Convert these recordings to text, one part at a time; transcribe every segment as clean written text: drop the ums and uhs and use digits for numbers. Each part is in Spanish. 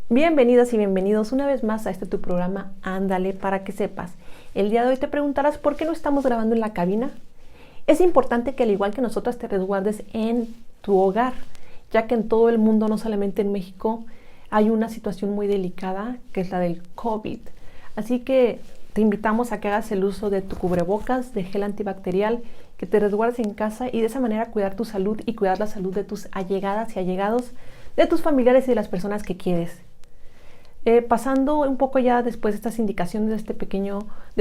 Bienvenidas y bienvenidos una vez más a tu programa Ándale para que sepas. El día de hoy te preguntarás por qué no estamos grabando en la cabina. Es importante que al igual que nosotras te resguardes en tu hogar, ya que en todo el mundo, no solamente en México, hay una situación muy delicada que es la del COVID. Así que te invitamos a que hagas el uso de tu cubrebocas, de gel antibacterial, que te resguardes en casa y de esa manera cuidar tu salud y cuidar la salud de tus allegadas y allegados, de tus familiares y de las personas que quieres. Pasando un poco ya después de estas indicaciones de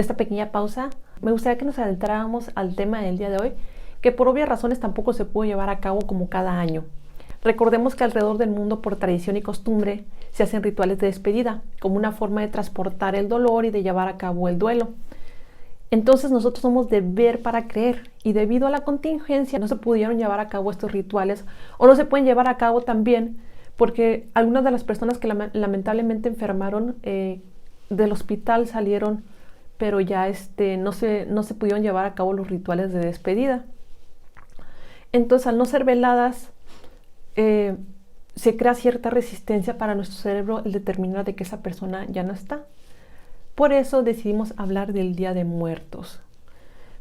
esta pequeña pausa, me gustaría que nos adentráramos al tema del día de hoy, que por obvias razones tampoco se pudo llevar a cabo como cada año. Recordemos que alrededor del mundo, por tradición y costumbre, se hacen rituales de despedida, como una forma de transportar el dolor y de llevar a cabo el duelo. Entonces nosotros somos de ver para creer, y debido a la contingencia no se pudieron llevar a cabo estos rituales, o no se pueden llevar a cabo también porque algunas de las personas que lamentablemente enfermaron del hospital salieron, pero ya no se pudieron llevar a cabo los rituales de despedida. Entonces, al no ser veladas, se crea cierta resistencia para nuestro cerebro el determinar de que esa persona ya no está. Por eso decidimos hablar del Día de Muertos.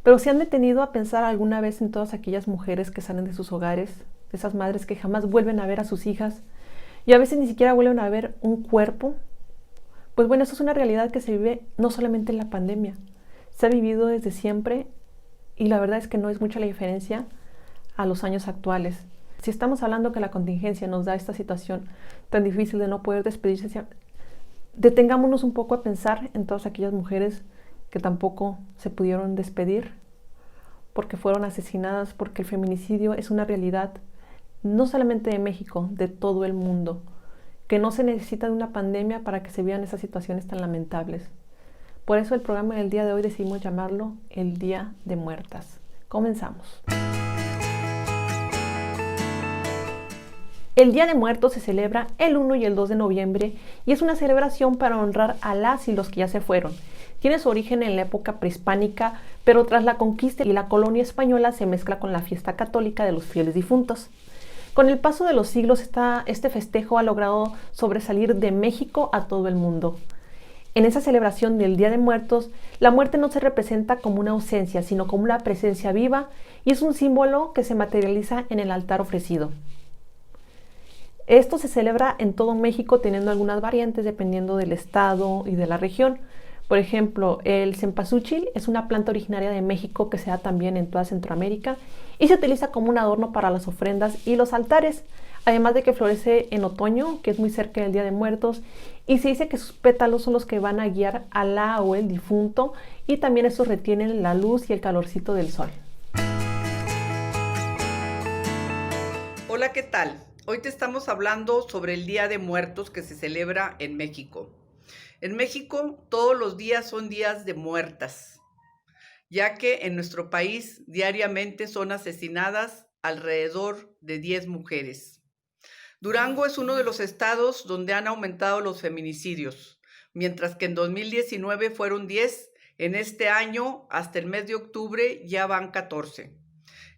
Pero ¿se han detenido a pensar alguna vez en todas aquellas mujeres que salen de sus hogares, esas madres que jamás vuelven a ver a sus hijas, y a veces ni siquiera vuelven a ver un cuerpo? Pues bueno, eso es una realidad que se vive no solamente en la pandemia, se ha vivido desde siempre, y la verdad es que no es mucha la diferencia a los años actuales. Si estamos hablando que la contingencia nos da esta situación tan difícil de no poder despedirse, detengámonos un poco a pensar en todas aquellas mujeres que tampoco se pudieron despedir porque fueron asesinadas, porque el feminicidio es una realidad no solamente de México, de todo el mundo, que no se necesita de una pandemia para que se vean esas situaciones tan lamentables. Por eso el programa del día de hoy decidimos llamarlo el Día de Muertas. Comenzamos. El Día de Muertos se celebra el 1 y el 2 de noviembre y es una celebración para honrar a las y los que ya se fueron. Tiene su origen en la época prehispánica, pero tras la conquista y la colonia española se mezcla con la fiesta católica de los fieles difuntos. Con el paso de los siglos, este festejo ha logrado sobresalir de México a todo el mundo. En esa celebración del Día de Muertos, la muerte no se representa como una ausencia, sino como una presencia viva y es un símbolo que se materializa en el altar ofrecido. Esto se celebra en todo México teniendo algunas variantes dependiendo del estado y de la región. Por ejemplo, el cempasúchil es una planta originaria de México que se da también en toda Centroamérica y se utiliza como un adorno para las ofrendas y los altares, además de que florece en otoño, que es muy cerca del Día de Muertos, y se dice que sus pétalos son los que van a guiar a la o el difunto, y también estos retienen la luz y el calorcito del sol. Hola, ¿qué tal? Hoy te estamos hablando sobre el Día de Muertos que se celebra en México. En México todos los días son días de muertas, ya que en nuestro país diariamente son asesinadas alrededor de 10 mujeres. Durango es uno de los estados donde han aumentado los feminicidios, mientras que en 2019 fueron 10, en este año hasta el mes de octubre ya van 14.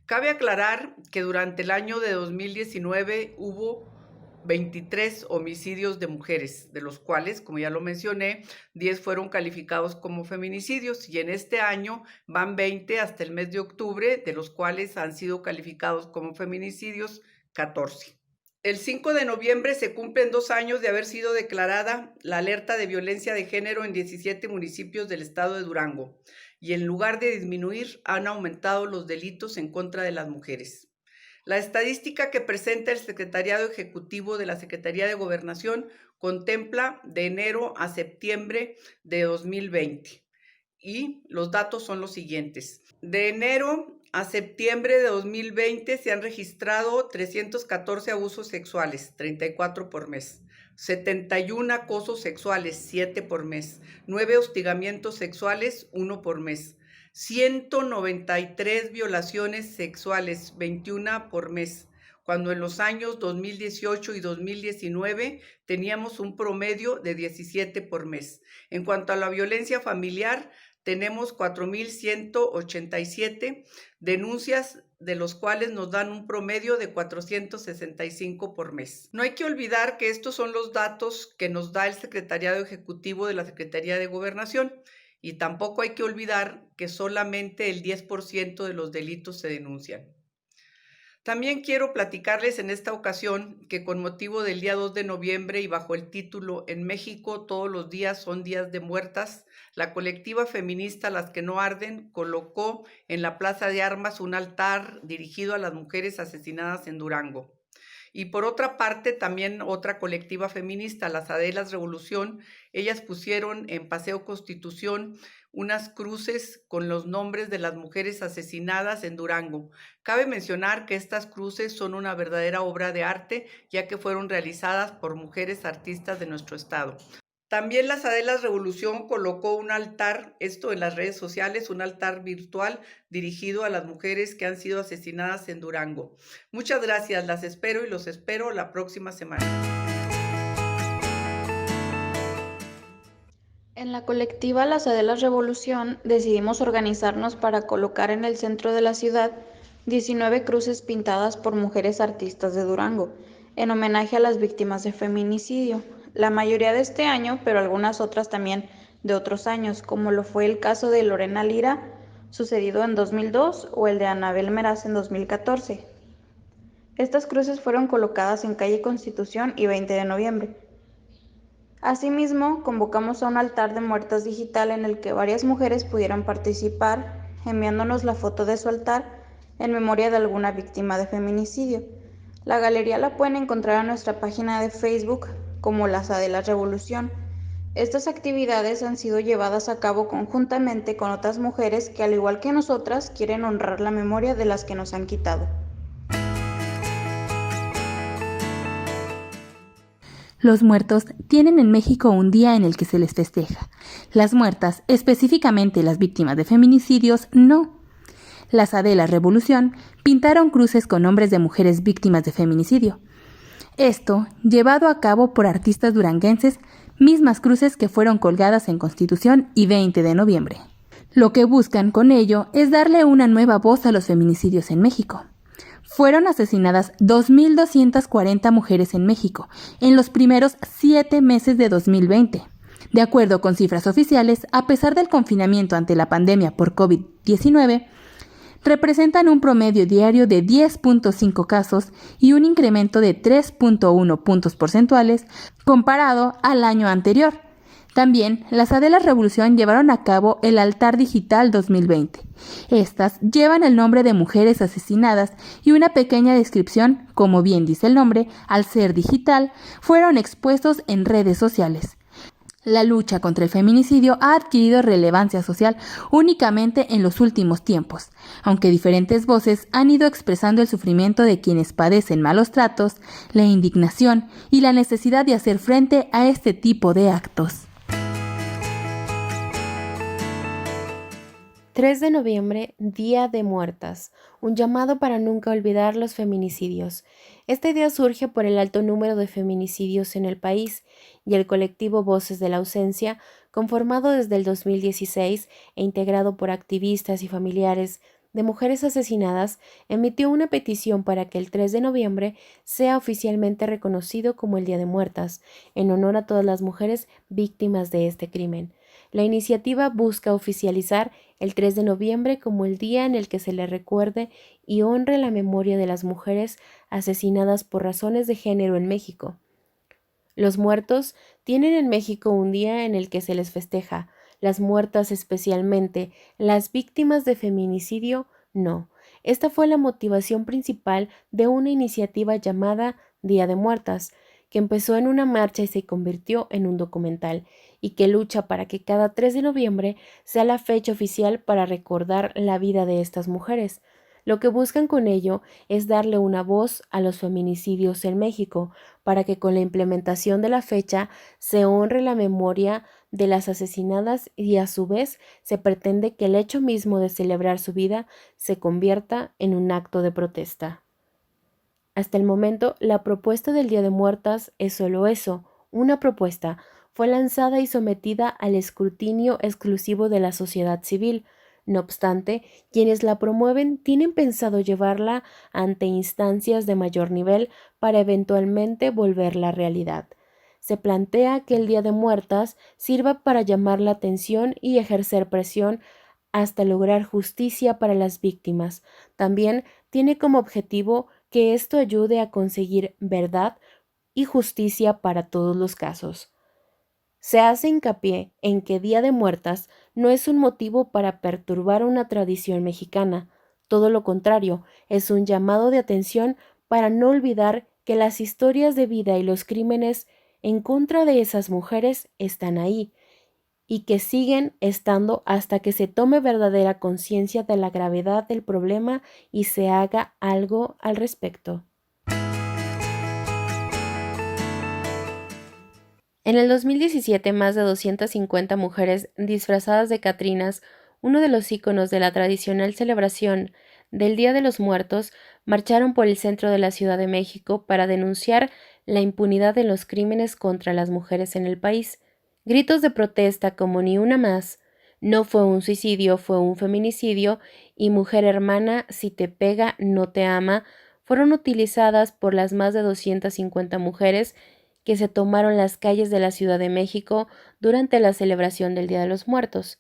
Cabe aclarar que durante el año de 2019 hubo 23 homicidios de mujeres, de los cuales, como ya lo mencioné, 10 fueron calificados como feminicidios y en este año van 20 hasta el mes de octubre, de los cuales han sido calificados como feminicidios 14. El 5 de noviembre se cumplen 2 años de haber sido declarada la alerta de violencia de género en 17 municipios del estado de Durango y en lugar de disminuir han aumentado los delitos en contra de las mujeres. La estadística que presenta el Secretariado Ejecutivo de la Secretaría de Gobernación contempla de enero a septiembre de 2020 y los datos son los siguientes. De enero a septiembre de 2020 se han registrado 314 abusos sexuales, 34 por mes. 71 acosos sexuales, 7 por mes, 9 hostigamientos sexuales, 1 por mes, 193 violaciones sexuales, 21 por mes, cuando en los años 2018 y 2019 teníamos un promedio de 17 por mes. En cuanto a la violencia familiar, tenemos 4,187 denuncias de los cuales nos dan un promedio de 465 por mes. No hay que olvidar que estos son los datos que nos da el Secretariado Ejecutivo de la Secretaría de Gobernación, y tampoco hay que olvidar que solamente el 10% de los delitos se denuncian. También quiero platicarles en esta ocasión que con motivo del día 2 de noviembre y bajo el título En México todos los días son días de muertas, la colectiva feminista Las que no arden colocó en la Plaza de Armas un altar dirigido a las mujeres asesinadas en Durango. Y por otra parte, también otra colectiva feminista, las Adelas Revolución, ellas pusieron en Paseo Constitución unas cruces con los nombres de las mujeres asesinadas en Durango. Cabe mencionar que estas cruces son una verdadera obra de arte, ya que fueron realizadas por mujeres artistas de nuestro estado. También las Adelas Revolución colocó un altar, esto en las redes sociales, un altar virtual dirigido a las mujeres que han sido asesinadas en Durango. Muchas gracias, las espero y los espero la próxima semana. En la colectiva Las Adelas Revolución decidimos organizarnos para colocar en el centro de la ciudad 19 cruces pintadas por mujeres artistas de Durango, en homenaje a las víctimas de feminicidio. La mayoría de este año, pero algunas otras también de otros años, como lo fue el caso de Lorena Lira, sucedido en 2002, o el de Anabel Meraz en 2014. Estas cruces fueron colocadas en calle Constitución y 20 de noviembre. Asimismo, convocamos a un altar de muertas digital en el que varias mujeres pudieran participar, enviándonos la foto de su altar en memoria de alguna víctima de feminicidio. La galería la pueden encontrar en nuestra página de Facebook como Las Adelas Revolución. Estas actividades han sido llevadas a cabo conjuntamente con otras mujeres que, al igual que nosotras, quieren honrar la memoria de las que nos han quitado. Los muertos tienen en México un día en el que se les festeja. Las muertas, específicamente las víctimas de feminicidios, no. Las Adelas Revolución pintaron cruces con nombres de mujeres víctimas de feminicidio. Esto, llevado a cabo por artistas duranguenses, mismas cruces que fueron colgadas en Constitución y 20 de noviembre. Lo que buscan con ello es darle una nueva voz a los feminicidios en México. Fueron asesinadas 2.240 mujeres en México en los primeros 7 meses de 2020. De acuerdo con cifras oficiales, a pesar del confinamiento ante la pandemia por COVID-19, representan un promedio diario de 10.5 casos y un incremento de 3.1 puntos porcentuales comparado al año anterior. También, las Adelas Revolución llevaron a cabo el Altar Digital 2020. Estas llevan el nombre de mujeres asesinadas y una pequeña descripción, como bien dice el nombre, al ser digital, fueron expuestos en redes sociales. La lucha contra el feminicidio ha adquirido relevancia social únicamente en los últimos tiempos, aunque diferentes voces han ido expresando el sufrimiento de quienes padecen malos tratos, la indignación y la necesidad de hacer frente a este tipo de actos. 3 de noviembre, Día de Muertas, un llamado para nunca olvidar los feminicidios. Esta idea surge por el alto número de feminicidios en el país y el colectivo Voces de la Ausencia, conformado desde el 2016 e integrado por activistas y familiares de mujeres asesinadas, emitió una petición para que el 3 de noviembre sea oficialmente reconocido como el Día de Muertas, en honor a todas las mujeres víctimas de este crimen. La iniciativa busca oficializar el 3 de noviembre como el día en el que se le recuerde y honre la memoria de las mujeres asesinadas por razones de género en México. Los muertos tienen en México un día en el que se les festeja, las muertas especialmente, las víctimas de feminicidio no. Esta fue la motivación principal de una iniciativa llamada Día de Muertas, que empezó en una marcha y se convirtió en un documental, y que lucha para que cada 3 de noviembre sea la fecha oficial para recordar la vida de estas mujeres. Lo que buscan con ello es darle una voz a los feminicidios en México, para que con la implementación de la fecha se honre la memoria de las asesinadas y a su vez se pretende que el hecho mismo de celebrar su vida se convierta en un acto de protesta. Hasta el momento, la propuesta del Día de Muertas es solo eso, una propuesta. Fue lanzada y sometida al escrutinio exclusivo de la sociedad civil. No obstante, quienes la promueven tienen pensado llevarla ante instancias de mayor nivel para eventualmente volverla realidad. Se plantea que el Día de Muertas sirva para llamar la atención y ejercer presión hasta lograr justicia para las víctimas. También tiene como objetivo que esto ayude a conseguir verdad y justicia para todos los casos. Se hace hincapié en que Día de Muertas no es un motivo para perturbar una tradición mexicana, todo lo contrario, es un llamado de atención para no olvidar que las historias de vida y los crímenes en contra de esas mujeres están ahí, y que siguen estando hasta que se tome verdadera conciencia de la gravedad del problema y se haga algo al respecto. En el 2017, más de 250 mujeres disfrazadas de catrinas, uno de los íconos de la tradicional celebración del Día de los Muertos, marcharon por el centro de la Ciudad de México para denunciar la impunidad de los crímenes contra las mujeres en el país. Gritos de protesta como "Ni una más", "No fue un suicidio, fue un feminicidio" y "Mujer hermana, si te pega, no te ama" fueron utilizadas por las más de 250 mujeres que se tomaron las calles de la Ciudad de México durante la celebración del Día de los Muertos.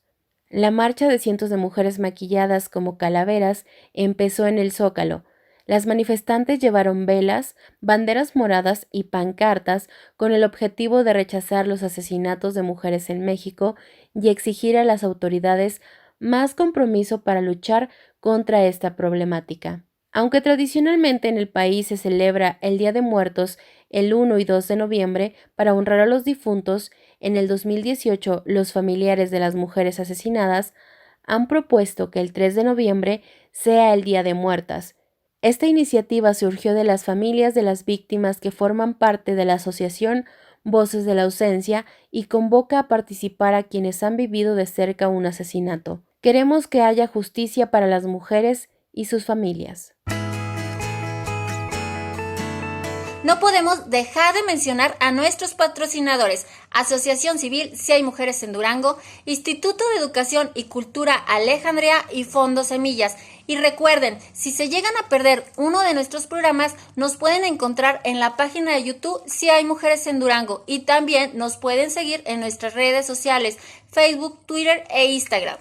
La marcha de cientos de mujeres maquilladas como calaveras empezó en el Zócalo. Las manifestantes llevaron velas, banderas moradas y pancartas con el objetivo de rechazar los asesinatos de mujeres en México y exigir a las autoridades más compromiso para luchar contra esta problemática. Aunque tradicionalmente en el país se celebra el Día de Muertos el 1 y 2 de noviembre para honrar a los difuntos, en el 2018 los familiares de las mujeres asesinadas han propuesto que el 3 de noviembre sea el Día de Muertas. Esta iniciativa surgió de las familias de las víctimas que forman parte de la asociación Voces de la Ausencia y convoca a participar a quienes han vivido de cerca un asesinato. Queremos que haya justicia para las mujeres y sus familias. No podemos dejar de mencionar a nuestros patrocinadores: Asociación Civil Si Hay Mujeres en Durango, Instituto de Educación y Cultura Alejandría y Fondo Semillas. Y recuerden, si se llegan a perder uno de nuestros programas, nos pueden encontrar en la página de YouTube Si Hay Mujeres en Durango, y también nos pueden seguir en nuestras redes sociales, Facebook, Twitter e Instagram.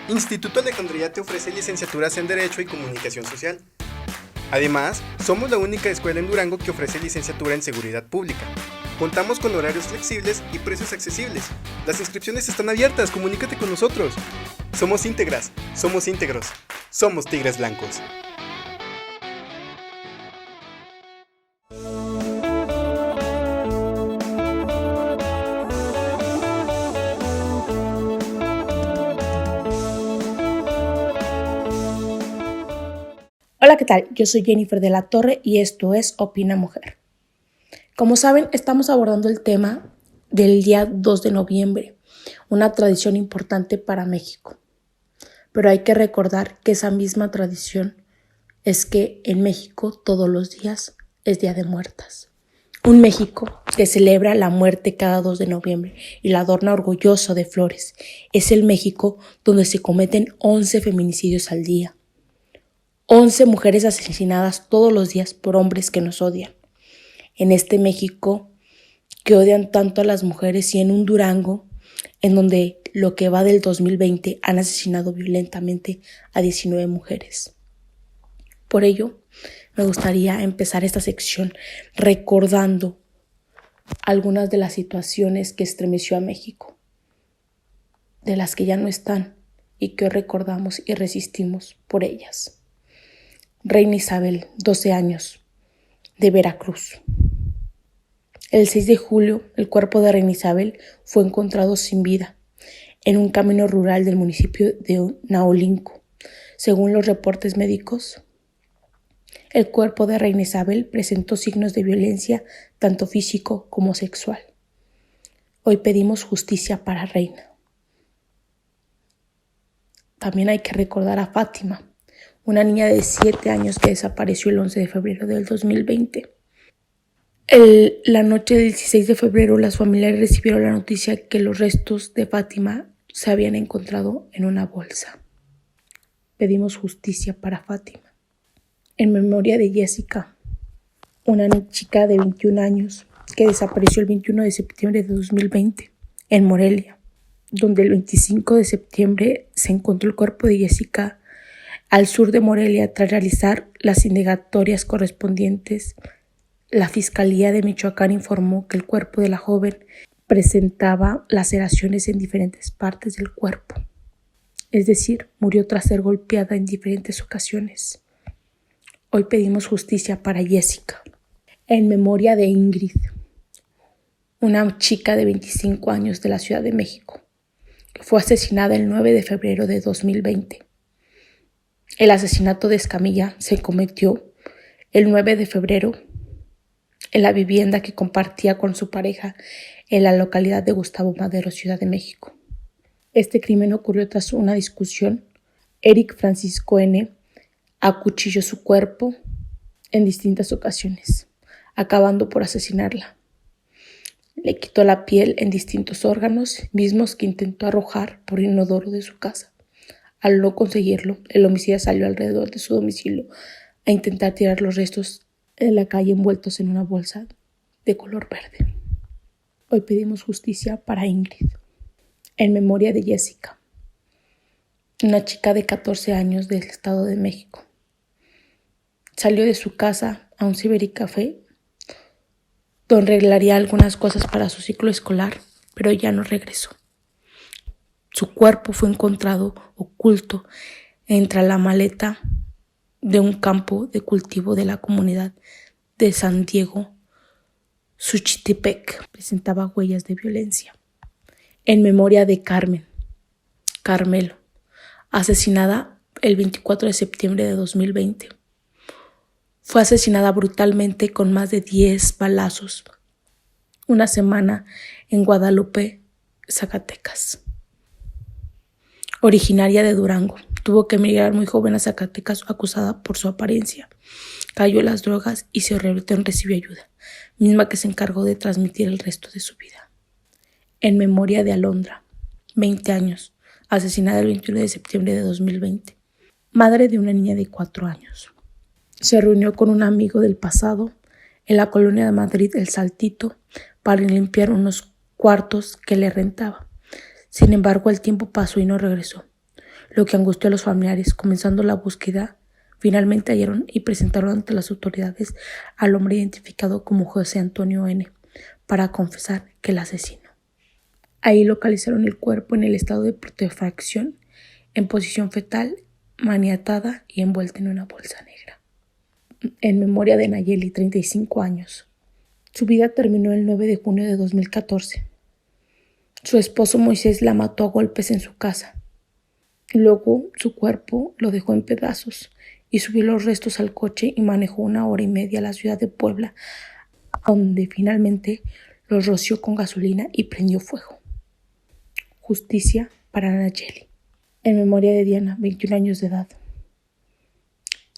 Instituto Alejandría te ofrece licenciaturas en Derecho y Comunicación Social. Además, somos la única escuela en Durango que ofrece licenciatura en Seguridad Pública. Contamos con horarios flexibles y precios accesibles. Las inscripciones están abiertas, comunícate con nosotros. Somos íntegras, somos íntegros, somos Tigres Blancos. Hola, ¿qué tal? Yo soy Jennifer de la Torre y esto es Opina Mujer. Como saben, estamos abordando el tema del día 2 de noviembre, una tradición importante para México. Pero hay que recordar que esa misma tradición es que en México todos los días es Día de Muertas. Un México que celebra la muerte cada 2 de noviembre y la adorna orgulloso de flores. Es el México donde se cometen 11 feminicidios al día. 11 mujeres asesinadas todos los días por hombres que nos odian. En este México que odian tanto a las mujeres, y en un Durango en donde lo que va del 2020 han asesinado violentamente a 19 mujeres. Por ello, me gustaría empezar esta sección recordando algunas de las situaciones que estremeció a México, de las que ya no están y que hoy recordamos y resistimos por ellas. Reina Isabel, 12 años, de Veracruz. El 6 de julio, el cuerpo de Reina Isabel fue encontrado sin vida en un camino rural del municipio de Naolinco. Según los reportes médicos, el cuerpo de Reina Isabel presentó signos de violencia tanto físico como sexual. Hoy pedimos justicia para Reina. También hay que recordar a Fátima, una niña de 7 años que desapareció el 11 de febrero del 2020. La noche del 16 de febrero, las familiares recibieron la noticia que los restos de Fátima se habían encontrado en una bolsa. Pedimos justicia para Fátima. En memoria de Jessica, una chica de 21 años que desapareció el 21 de septiembre de 2020 en Morelia, donde el 25 de septiembre se encontró el cuerpo de Jessica al sur de Morelia. Tras realizar las indagatorias correspondientes, la Fiscalía de Michoacán informó que el cuerpo de la joven presentaba laceraciones en diferentes partes del cuerpo, es decir, murió tras ser golpeada en diferentes ocasiones. Hoy pedimos justicia para Jessica. En memoria de Ingrid, una chica de 25 años de la Ciudad de México, que fue asesinada el 9 de febrero de 2020. El asesinato de Escamilla se cometió el 9 de febrero en la vivienda que compartía con su pareja en la localidad de Gustavo Madero, Ciudad de México. Este crimen ocurrió tras una discusión. Eric Francisco N. acuchilló su cuerpo en distintas ocasiones, acabando por asesinarla. Le quitó la piel en distintos órganos, mismos que intentó arrojar por el inodoro de su casa. Al no conseguirlo, el homicida salió alrededor de su domicilio a intentar tirar los restos en la calle envueltos en una bolsa de color verde. Hoy pedimos justicia para Ingrid. En memoria de Jessica, una chica de 14 años del Estado de México. Salió de su casa a un cibercafé donde arreglaría algunas cosas para su ciclo escolar, pero ya no regresó. Su cuerpo fue encontrado oculto entre la maleta de un campo de cultivo de la comunidad de San Diego, Suchitepec. Presentaba huellas de violencia. En memoria de Carmelo, asesinada el 24 de septiembre de 2020. Fue asesinada brutalmente con más de 10 balazos. Una semana en Guadalupe, Zacatecas. Originaria de Durango, tuvo que emigrar muy joven a Zacatecas acusada por su apariencia. Cayó en las drogas y se rehabilitó y recibió ayuda, misma que se encargó de transmitir el resto de su vida. En memoria de Alondra, 20 años, asesinada el 21 de septiembre de 2020. Madre de una niña de 4 años. Se reunió con un amigo del pasado en la colonia de Madrid, El Saltito, para limpiar unos cuartos que le rentaba. Sin embargo, el tiempo pasó y no regresó, lo que angustió a los familiares. Comenzando la búsqueda, finalmente hallaron y presentaron ante las autoridades al hombre identificado como José Antonio N. para confesar que el asesino. Ahí localizaron el cuerpo en el estado de putrefacción, en posición fetal, maniatada y envuelta en una bolsa negra. En memoria de Nayeli, 35 años. Su vida terminó el 9 de junio de 2014. Su esposo Moisés la mató a golpes en su casa. Luego su cuerpo lo dejó en pedazos y subió los restos al coche y manejó 1 hora y media a la ciudad de Puebla, donde finalmente los roció con gasolina y prendió fuego. Justicia para Nayeli. En memoria de Diana, 21 años de edad.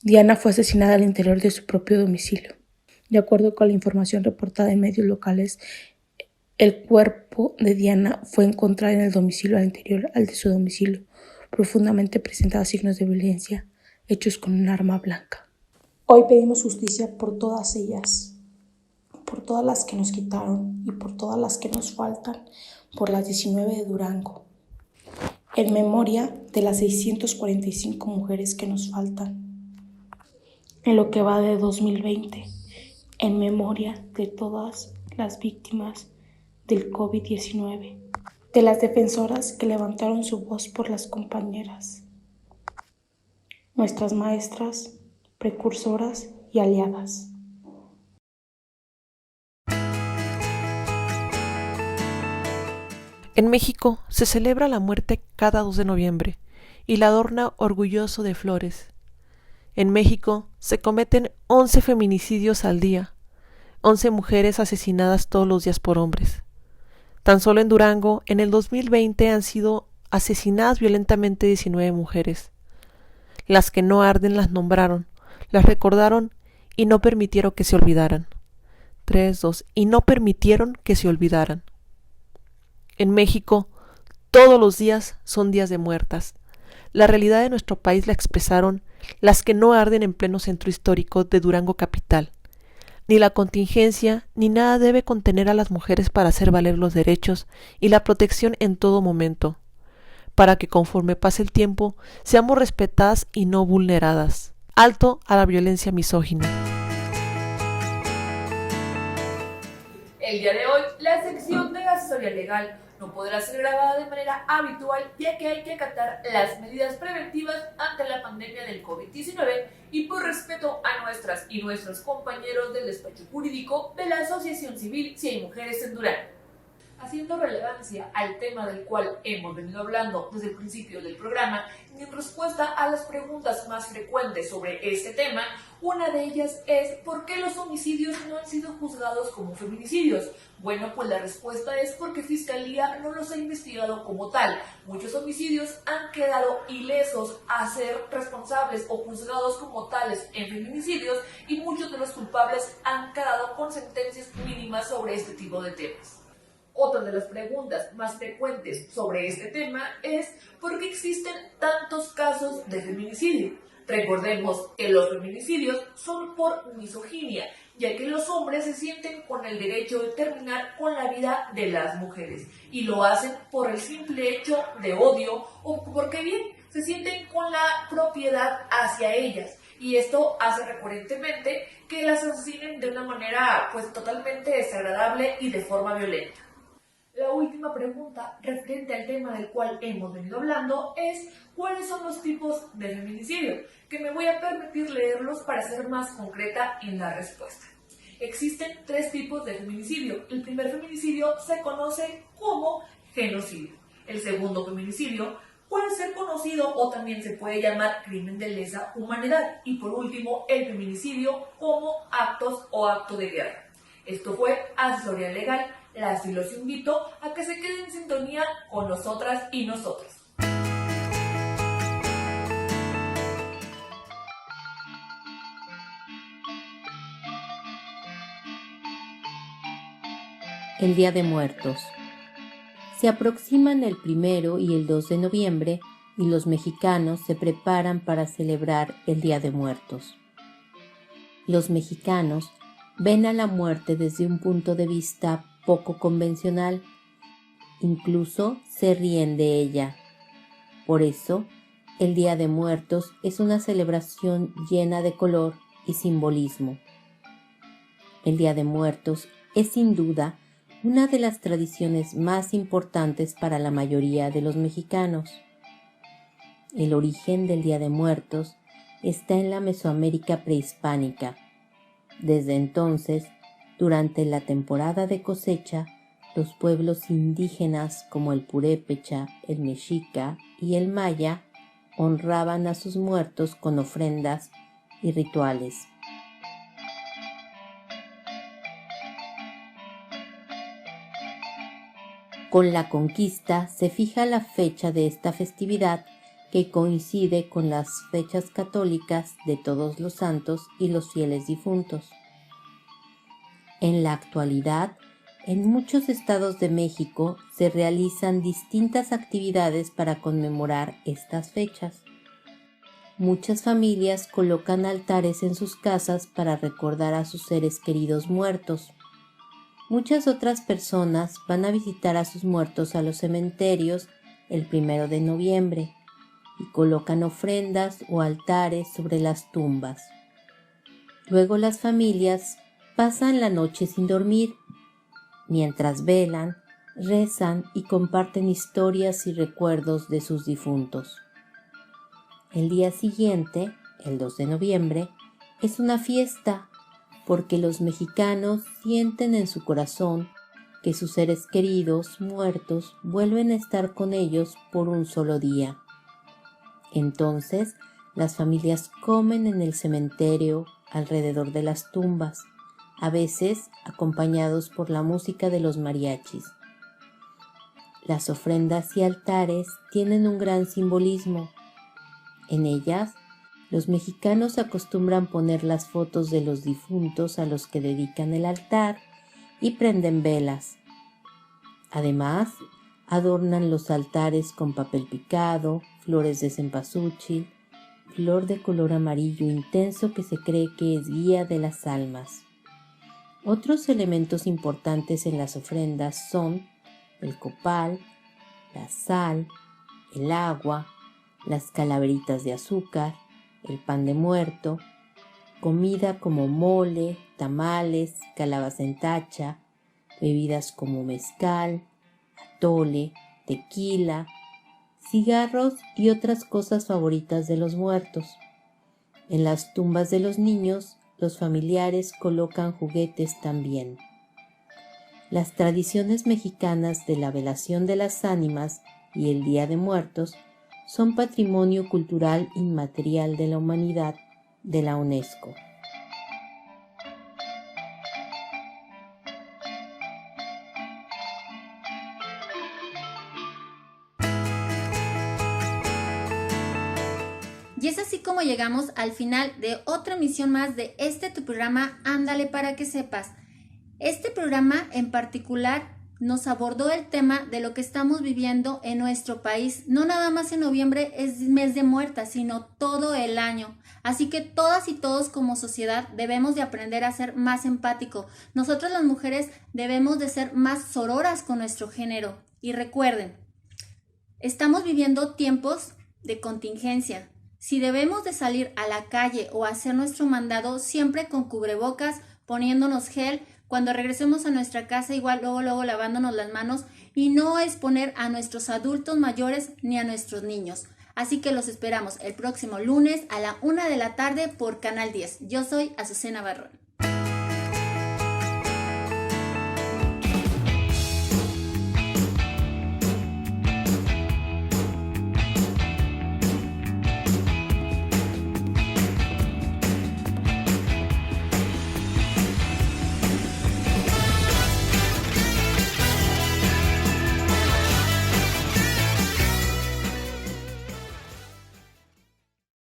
Diana fue asesinada al interior de su propio domicilio. De acuerdo con la información reportada en medios locales, el cuerpo de Diana fue encontrado en el domicilio al interior al de su domicilio. Profundamente presentaba signos de violencia, hechos con un arma blanca. Hoy pedimos justicia por todas ellas, por todas las que nos quitaron y por todas las que nos faltan, por las 19 de Durango. En memoria de las 645 mujeres que nos faltan en lo que va de 2020, en memoria de todas las víctimas del COVID-19, de las defensoras que levantaron su voz por las compañeras, nuestras maestras, precursoras y aliadas. En México se celebra la muerte cada 2 de noviembre y la adorna orgulloso de flores. En México se cometen 11 feminicidios al día, 11 mujeres asesinadas todos los días por hombres. Tan solo en Durango, en el 2020 han sido asesinadas violentamente 19 mujeres. Las que no arden las nombraron, las recordaron y no permitieron que se olvidaran. 3, 2, y no permitieron que se olvidaran. En México, todos los días son días de muertas. La realidad de nuestro país la expresaron las que no arden en pleno centro histórico de Durango capital. Ni la contingencia ni nada debe contener a las mujeres para hacer valer los derechos y la protección en todo momento, para que conforme pase el tiempo seamos respetadas y no vulneradas. Alto a la violencia misógina. El día de hoy, la sección de asesoría legal no podrá ser grabada de manera habitual, ya que hay que acatar las medidas preventivas ante la pandemia del COVID-19 y por respeto a nuestras y nuestros compañeros del despacho jurídico de la Asociación Civil Si Hay Mujeres en Durango. Haciendo relevancia al tema del cual hemos venido hablando desde el principio del programa, y en respuesta a las preguntas más frecuentes sobre este tema, una de ellas es ¿por qué los homicidios no han sido juzgados como feminicidios? Bueno, pues la respuesta es porque Fiscalía no los ha investigado como tal. Muchos homicidios han quedado ilesos a ser responsables o juzgados como tales en feminicidios y muchos de los culpables han quedado con sentencias mínimas sobre este tipo de temas. Otra de las preguntas más frecuentes sobre este tema es ¿por qué existen tantos casos de feminicidio? Recordemos que los feminicidios son por misoginia, ya que los hombres se sienten con el derecho de terminar con la vida de las mujeres y lo hacen por el simple hecho de odio o porque bien se sienten con la propiedad hacia ellas. Y esto hace recurrentemente que las asesinen de una manera pues totalmente desagradable y de forma violenta. La última pregunta referente al tema del cual hemos venido hablando es ¿cuáles son los tipos de feminicidio? Que me voy a permitir leerlos para ser más concreta en la respuesta. Existen 3 tipos de feminicidio. El primer feminicidio se conoce como genocidio. El segundo feminicidio puede ser conocido o también se puede llamar crimen de lesa humanidad. Y por último, el feminicidio como actos o acto de guerra. Esto fue asesoría legal. Y los invito a que se queden en sintonía con nosotras y nosotros. El Día de Muertos. Se aproximan el 1 y el 2 de noviembre y los mexicanos se preparan para celebrar el Día de Muertos. Los mexicanos ven a la muerte desde un punto de vista poco convencional, incluso se ríen de ella. Por eso, el Día de Muertos es una celebración llena de color y simbolismo. El Día de Muertos es sin duda una de las tradiciones más importantes para la mayoría de los mexicanos. El origen del Día de Muertos está en la Mesoamérica prehispánica. Desde entonces, durante la temporada de cosecha, los pueblos indígenas como el purépecha, el mexica y el maya honraban a sus muertos con ofrendas y rituales. Con la conquista se fija la fecha de esta festividad que coincide con las fechas católicas de Todos los Santos y los fieles difuntos. En la actualidad, en muchos estados de México se realizan distintas actividades para conmemorar estas fechas. Muchas familias colocan altares en sus casas para recordar a sus seres queridos muertos. Muchas otras personas van a visitar a sus muertos a los cementerios el 1 de noviembre y colocan ofrendas o altares sobre las tumbas. Luego las familias pasan la noche sin dormir, mientras velan, rezan y comparten historias y recuerdos de sus difuntos. El día siguiente, el 2 de noviembre, es una fiesta porque los mexicanos sienten en su corazón que sus seres queridos muertos vuelven a estar con ellos por un solo día. Entonces, las familias comen en el cementerio alrededor de las tumbas, a veces acompañados por la música de los mariachis. Las ofrendas y altares tienen un gran simbolismo. En ellas Los mexicanos acostumbran poner las fotos de los difuntos a los que dedican el altar y prenden velas. Además, adornan los altares con papel picado, flores de cempasúchil, flor de color amarillo intenso que se cree que es guía de las almas. Otros elementos importantes en las ofrendas son el copal, la sal, el agua, las calaveritas de azúcar, el pan de muerto, comida como mole, tamales, calabaza en tacha, bebidas como mezcal, atole, tequila, cigarros y otras cosas favoritas de los muertos. En las tumbas de los niños, los familiares colocan juguetes también. Las tradiciones mexicanas de la velación de las ánimas y el Día de Muertos son patrimonio cultural inmaterial de la humanidad de la UNESCO. Y es así como llegamos al final de otra emisión más de tu programa Ándale para que sepas. Este programa en particular nos abordó el tema de lo que estamos viviendo en nuestro país. No nada más en noviembre es mes de muertas, sino todo el año. Así que todas y todos como sociedad debemos de aprender a ser más empáticos. Nosotras las mujeres debemos de ser más sororas con nuestro género. Y recuerden, estamos viviendo tiempos de contingencia. Si debemos de salir a la calle o hacer nuestro mandado, siempre con cubrebocas, poniéndonos gel. Cuando regresemos a nuestra casa, igual luego lavándonos las manos y no exponer a nuestros adultos mayores ni a nuestros niños. Así que los esperamos el próximo lunes a la 1 de la tarde por Canal 10. Yo soy Azucena Barrón.